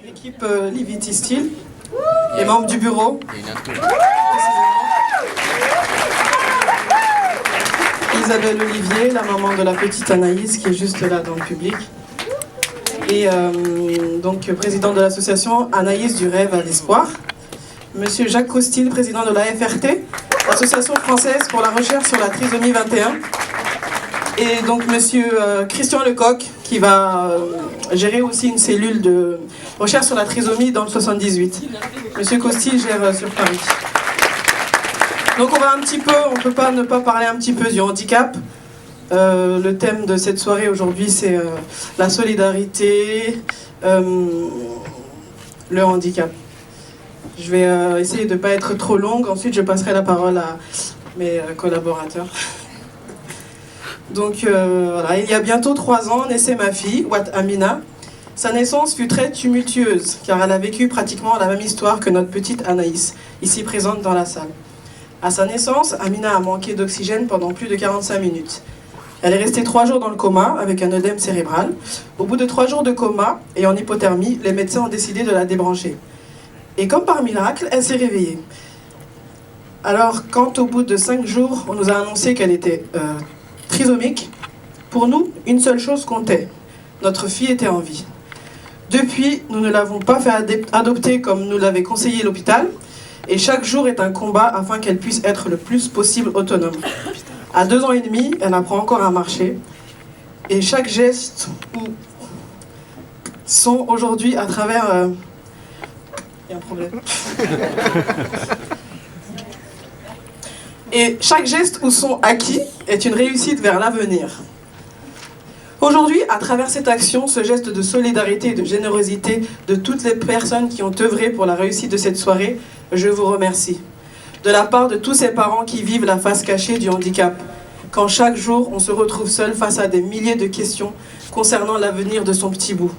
L'équipe Livity Steel, les membres du bureau, Isabelle Olivier, la maman de la petite Anaïs qui est juste là dans le public, et donc président de l'association Anaïs du rêve à l'espoir, monsieur Jacques Costil, président de l'AFRT, Association française pour la recherche sur la trisomie 21, et donc monsieur Christian Lecoq qui va gérer aussi une cellule de recherche sur la trisomie dans le 78. Monsieur Costil gère sur Paris. Donc on va un petit peu, on ne peut pas ne pas parler un petit peu du handicap. Le thème de cette soirée aujourd'hui c'est la solidarité, le handicap. Je vais essayer de ne pas être trop longue, ensuite je passerai la parole à mes collaborateurs. Donc voilà, il y a bientôt 3 ans naissait ma fille, Wat Amina. Sa naissance fut très tumultueuse, car elle a vécu pratiquement la même histoire que notre petite Anaïs, ici présente dans la salle. À sa naissance, Amina a manqué d'oxygène pendant plus de 45 minutes. Elle est restée 3 jours dans le coma avec un œdème cérébral. Au bout de 3 jours de coma et en hypothermie, les médecins ont décidé de la débrancher. Et comme par miracle, elle s'est réveillée. Alors, quand au bout de 5 jours, on nous a annoncé qu'elle était trisomique, pour nous, une seule chose comptait. Notre fille était en vie. Depuis, nous ne l'avons pas fait adopter comme nous l'avait conseillé l'hôpital, et chaque jour est un combat afin qu'elle puisse être le plus possible autonome. À 2 ans et demi, elle apprend encore à marcher, et chaque geste ou son aujourd'hui à travers... Il y a un problème. Et chaque geste ou son acquis est une réussite vers l'avenir. Aujourd'hui, à travers cette action, ce geste de solidarité et de générosité de toutes les personnes qui ont œuvré pour la réussite de cette soirée, je vous remercie. De la part de tous ces parents qui vivent la face cachée du handicap, quand chaque jour on se retrouve seul face à des milliers de questions concernant l'avenir de son petit bout.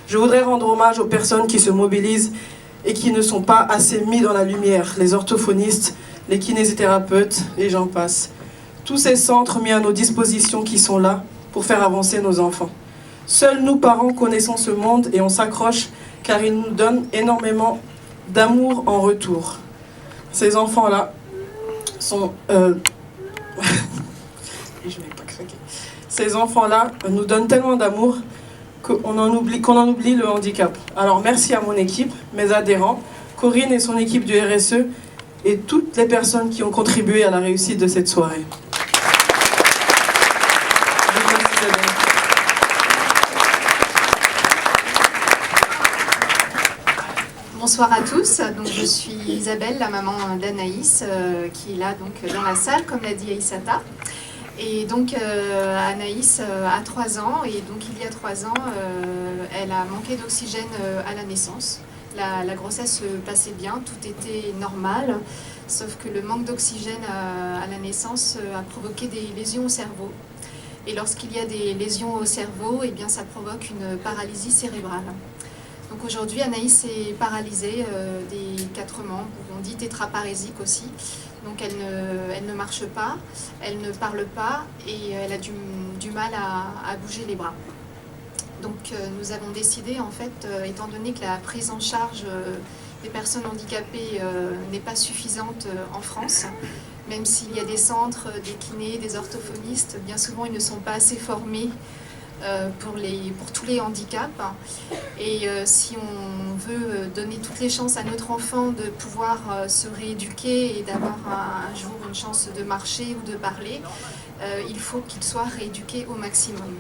Je voudrais rendre hommage aux personnes qui se mobilisent et qui ne sont pas assez mis dans la lumière, les orthophonistes, les kinésithérapeutes, et j'en passe. Tous ces centres mis à nos dispositions qui sont là pour faire avancer nos enfants. Seuls nous, parents, connaissons ce monde et on s'accroche car il nous donne énormément d'amour en retour. Ces enfants-là sont... Je vais pas craquer. Ces enfants-là nous donnent tellement d'amour qu'on en oublie le handicap. Alors merci à mon équipe, mes adhérents, Corinne et son équipe du RSE, et toutes les personnes qui ont contribué à la réussite de cette soirée. Bonsoir à tous, donc je suis Isabelle, la maman d'Anaïs, qui est là donc, dans la salle, comme l'a dit Aïssata. Et donc Anaïs a 3 ans, et donc il y a 3 ans, elle a manqué d'oxygène à la naissance. La grossesse se passait bien, tout était normal, sauf que le manque d'oxygène à la naissance a provoqué des lésions au cerveau. Et lorsqu'il y a des lésions au cerveau, eh bien, ça provoque une paralysie cérébrale. Donc aujourd'hui, Anaïs est paralysée des 4 membres, on dit tétraparésique aussi. Donc elle ne marche pas, elle ne parle pas et elle a du mal à bouger les bras. Donc nous avons décidé, en fait, étant donné que la prise en charge des personnes handicapées n'est pas suffisante en France, même s'il y a des centres, des kinés, des orthophonistes, bien souvent ils ne sont pas assez formés pour tous les handicaps. Et si on veut donner toutes les chances à notre enfant de pouvoir se rééduquer et d'avoir un jour une chance de marcher ou de parler, il faut qu'il soit rééduqué au maximum.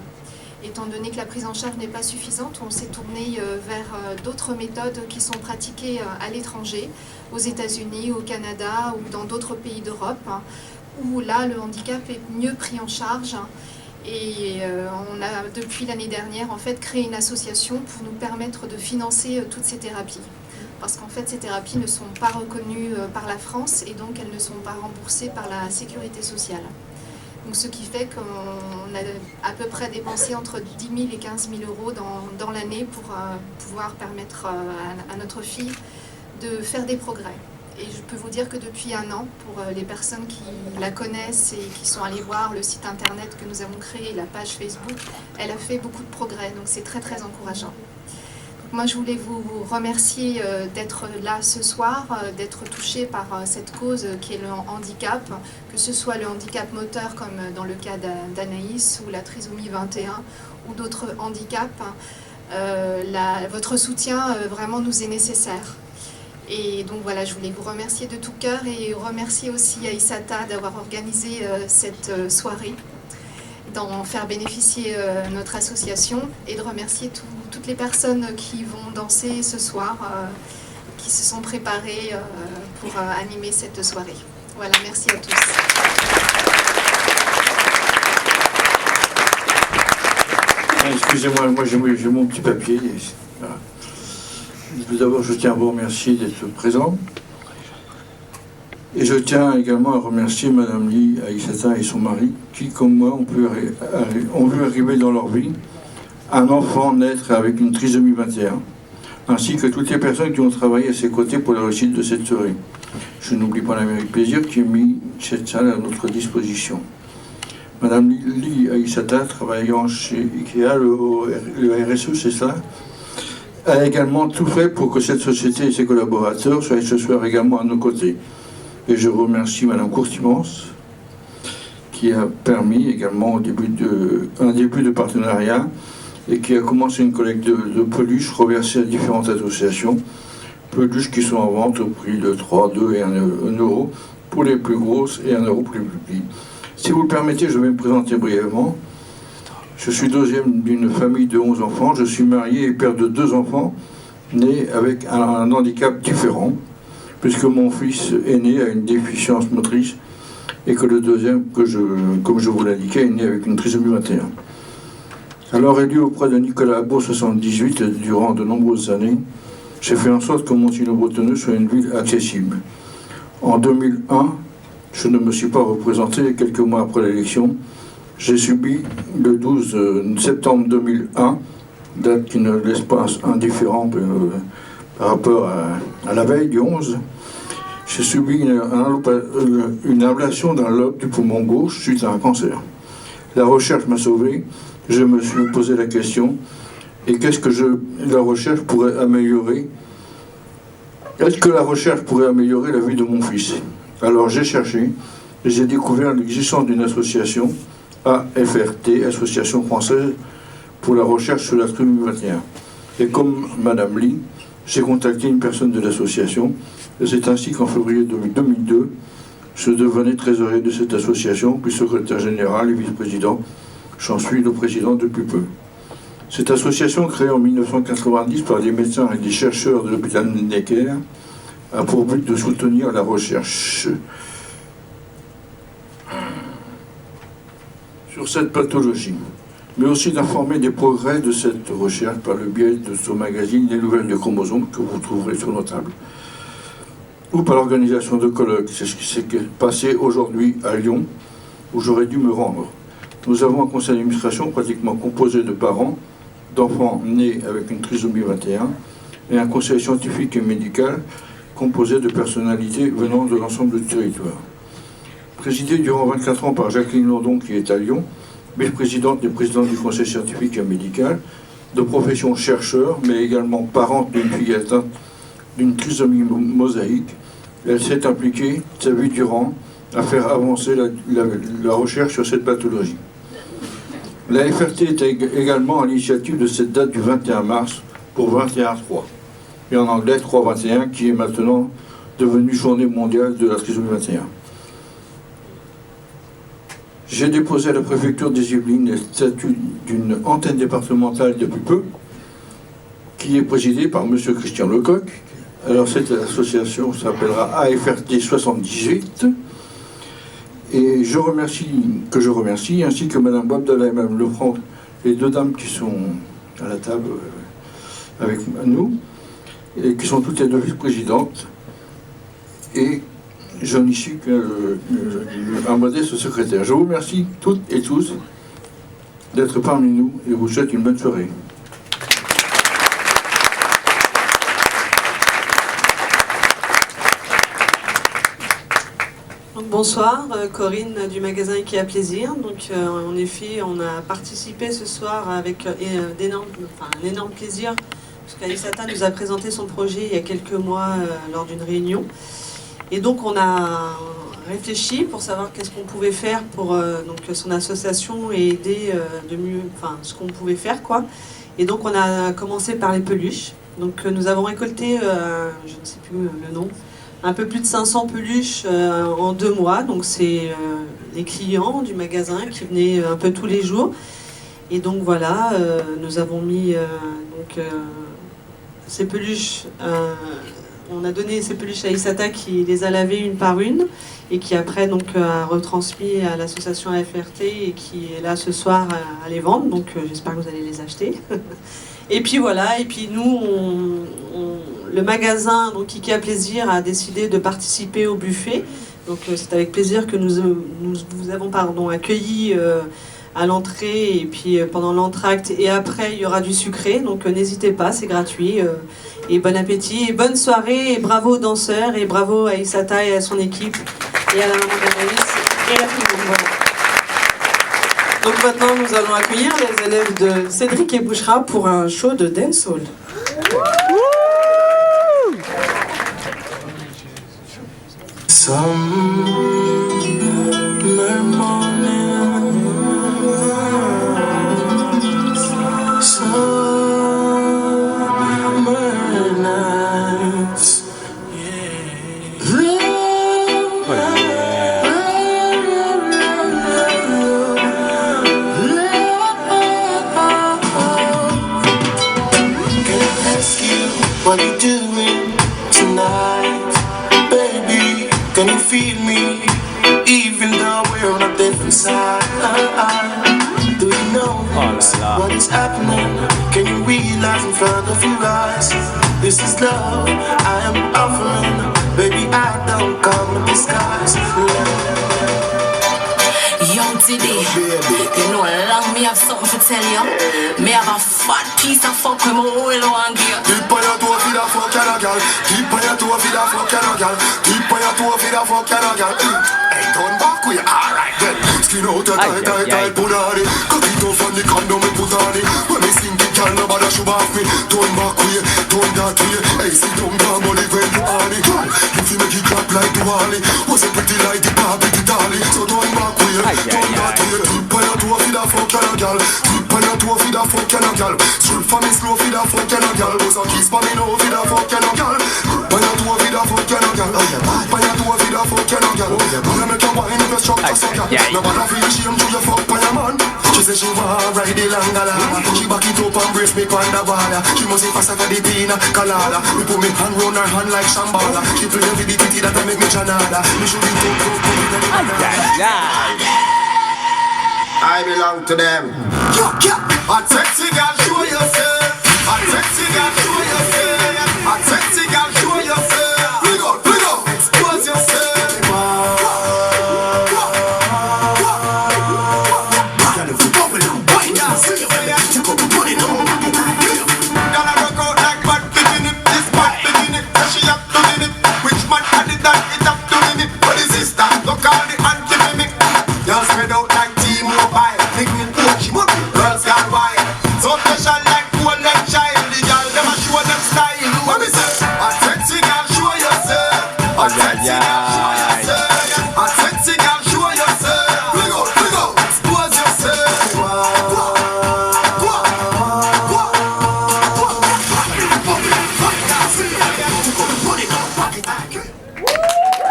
Étant donné que la prise en charge n'est pas suffisante, on s'est tourné vers d'autres méthodes qui sont pratiquées à l'étranger, aux États-Unis, au Canada ou dans d'autres pays d'Europe, où là le handicap est mieux pris en charge. Et on a depuis l'année dernière en fait créé une association pour nous permettre de financer toutes ces thérapies. Parce qu'en fait ces thérapies ne sont pas reconnues par la France et donc elles ne sont pas remboursées par la sécurité sociale. Donc, ce qui fait qu'on a à peu près dépensé entre 10 000 et 15 000 euros dans l'année pour pouvoir permettre à notre fille de faire des progrès. Et je peux vous dire que depuis 1 an, pour les personnes qui la connaissent et qui sont allées voir le site internet que nous avons créé, la page Facebook, elle a fait beaucoup de progrès, donc c'est très très encourageant. Moi, je voulais vous remercier d'être là ce soir, d'être touché par cette cause qui est le handicap, que ce soit le handicap moteur comme dans le cas d'Anaïs ou la trisomie 21 ou d'autres handicaps. Votre soutien vraiment nous est nécessaire. Et donc voilà, je voulais vous remercier de tout cœur et remercier aussi Aïssata d'avoir organisé cette soirée, d'en faire bénéficier notre association et de remercier toutes les personnes qui vont danser ce soir, qui se sont préparées pour animer cette soirée. Voilà, merci à tous. Excusez-moi, moi j'ai mon petit papier. Voilà. Tout d'abord, je tiens à vous remercier d'être présent. Et je tiens également à remercier Madame Lee, Aïssata et son mari, qui, comme moi, ont vu arriver dans leur vie un enfant naître avec une trisomie 21, ainsi que toutes les personnes qui ont travaillé à ses côtés pour la réussite de cette soirée. Je n'oublie pas l'Amérique Plaisir qui a mis cette salle à notre disposition. Madame Lee Aïssata, travaillant chez IKEA, le RSE, c'est ça, a également tout fait pour que cette société et ses collaborateurs soient ce soir également à nos côtés. Et je remercie Madame Courtimance, qui a permis également un début de partenariat et qui a commencé une collecte de peluches reversées à différentes associations. Peluches qui sont en vente au prix de 3, 2 et 1 euro pour les plus grosses et 1 euro pour les plus petits. Si vous le permettez, je vais me présenter brièvement. Je suis deuxième d'une famille de 11 enfants. Je suis marié et père de 2 enfants nés avec un handicap différent, puisque mon fils aîné a une déficience motrice et que le deuxième, comme je vous l'indiquais, est né avec une trisomie 21. Alors élu auprès de Nicolas Beau 78 durant de nombreuses années, j'ai fait en sorte que Montigny-le-Bretonneux soit une ville accessible. En 2001, je ne me suis pas représenté. Quelques mois après l'élection, j'ai subi le 12 septembre 2001, date qui ne laisse pas indifférent par rapport à la veille du 11, j'ai subi une ablation d'un lobe du poumon gauche suite à un cancer. La recherche m'a sauvé. Je me suis posé la question, et qu'est-ce que la recherche pourrait améliorer? Est-ce que la recherche pourrait améliorer la vie de mon fils? Alors j'ai cherché, et j'ai découvert l'existence d'une association, AFRT, Association Française pour la Recherche sur la trisomie 21. Et comme Madame Lee, j'ai contacté une personne de l'association, et c'est ainsi qu'en février 2002, je devenais trésorier de cette association, puis secrétaire général et vice-président. J'en suis le président depuis peu. Cette association, créée en 1990 par des médecins et des chercheurs de l'hôpital Necker, a pour but de soutenir la recherche sur cette pathologie, mais aussi d'informer des progrès de cette recherche par le biais de ce magazine Les Nouvelles des chromosomes que vous trouverez sur nos tables, ou par l'organisation de colloques. C'est ce qui s'est passé aujourd'hui à Lyon, où j'aurais dû me rendre. Nous avons un conseil d'administration pratiquement composé de parents, d'enfants nés avec une trisomie 21, et un conseil scientifique et médical composé de personnalités venant de l'ensemble du territoire. Présidé durant 24 ans par Jacqueline Landon, qui est à Lyon, vice-présidente et présidente du conseil scientifique et médical, de profession chercheur, mais également parente d'une fille atteinte d'une trisomie mosaïque, elle s'est impliquée sa vie durant à faire avancer la recherche sur cette pathologie. La FRT est également à l'initiative de cette date du 21 mars pour 21-3, et en anglais 3-21, qui est maintenant devenue journée mondiale de la trisomie 21. J'ai déposé à la préfecture des Yvelines le statut d'une antenne départementale depuis peu, qui est présidée par M. Christian Lecoq. Alors cette association s'appellera AFRT 78. Et je remercie, ainsi que Mme Boabdallah et Mme Lefranc, les 2 dames qui sont à la table avec nous, et qui sont toutes les 2 vice-présidentes. Et je n'y suis qu'un modeste secrétaire. Je vous remercie toutes et tous d'être parmi nous et vous souhaite une bonne soirée. Bonsoir, Corinne du magasin IKEA Plaisir. Donc, en effet, on a participé ce soir avec un énorme plaisir, parce qu'Aïssata nous a présenté son projet il y a quelques mois lors d'une réunion. Et donc on a réfléchi pour savoir qu'est-ce qu'on pouvait faire pour donc son association et aider de mieux, enfin ce qu'on pouvait faire quoi. Et donc on a commencé par les peluches. Donc nous avons récolté, je ne sais plus le nom, un peu plus de 500 peluches en 2 mois. Donc c'est les clients du magasin qui venaient un peu tous les jours. Et donc voilà, nous avons mis ces peluches. On a donné ces peluches à Aïssata qui les a lavées une par une et qui après donc a retransmis à l'association AFRT et qui est là ce soir à les vendre. Donc j'espère que vous allez les acheter. Et puis voilà, et puis nous, le magasin donc Kiki a Plaisir a décidé de participer au buffet. Donc c'est avec plaisir que nous vous avons accueillis à l'entrée et puis pendant l'entracte et après il y aura du sucré. Donc n'hésitez pas, c'est gratuit. Et bon appétit et bonne soirée et bravo aux danseurs et bravo à Aïssata et à son équipe et à la maman d'Anaïs et à tout le monde. Voilà. Donc maintenant, nous allons accueillir les élèves de Cédric et Bouchra pour un show de dancehall. What you doing tonight, baby? Can you feel me? Even though we're on a different side, do you know what is happening? Can you realize in front of your eyes? This is love I am offering, baby. I don't come in disguise. Young today, you know long me have something to tell you. Me have a fat piece of fuck with my whole one gear. Keep on your toe for the fuck and a girl. Keep on your toe for the fuck and a girl. Keep on your toe for the fuck and a girl. Hey, turn back with you, alright then. Skin out your tight punani. Cock it off on the condom and put on it. When me sing the girl, nobody should off me. Turn back with you, turn that way. Hey, sit down, down, money when you on it. If you make it clap like the Wally, was it pretty like the Barbie, the dolly? So turn back with you. Turn that way, keep on your toe for the fuck and a girl. Keep on your toe for the fuck and a girl. Stroll for me slow for the fuck and a girl. Was a kiss for me now for the fuck and a girl. Keep on your toe for the fuck and a girl. Keep on your toe for the fuck and a girl. Wanna make your wine if you're strong to suck her. Nobody feel shame to your fuck by your man. She say she want ride the langala. She back it up and brace me on the wall. She must be faster for the pina colada. We put me hand round her hand like Shambhala. She play with the titty that I make me chanada. Me should be I belong to them. A sexy girl, show yourself. A sexy girl, show yourself. A sexy girl, show yourself. Bring up, expose yourself.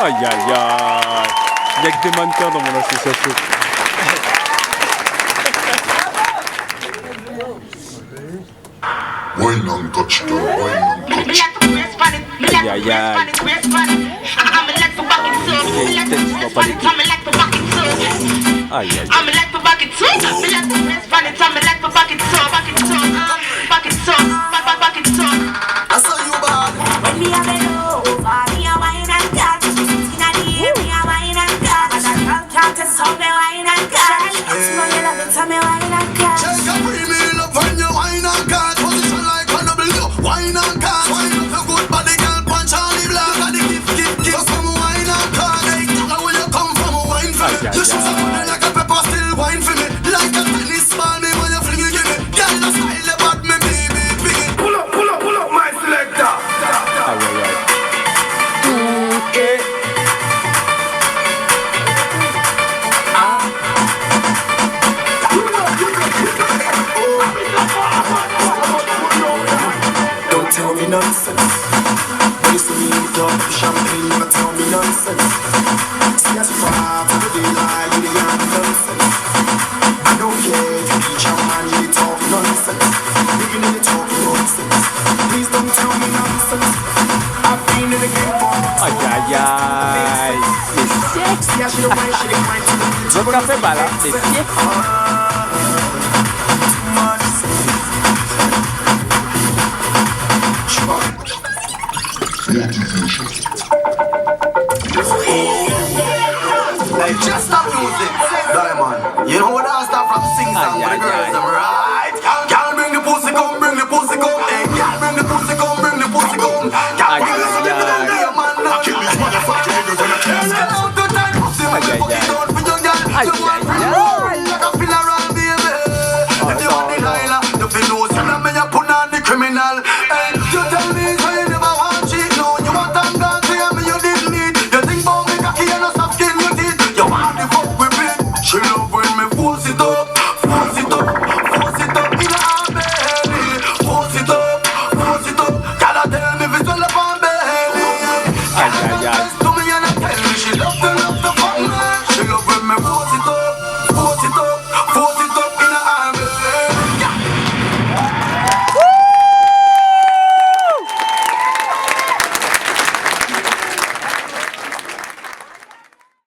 Aïe aïe aïe. Il n'y a que des mannequins dans mon association. Wine on touchdown, wine on touchdown. Aïe aïe aïe. Aïe aïe. I saw you bad. Check a premium love when you wine and cut. Position like a W. Wine and cut. Wine up your good body, girl. Punch on the block. And the gift. Just from wine and cut. Hey, now where you come from? Wine for me. Your shoes are running like a pepper. Still wine for me. Like a tennis ball, me when you fling it, give me. L'autre café pas là, c'est pied. Hey, just stop music. Diamond. You know what I start from sing song with the girls, them, right?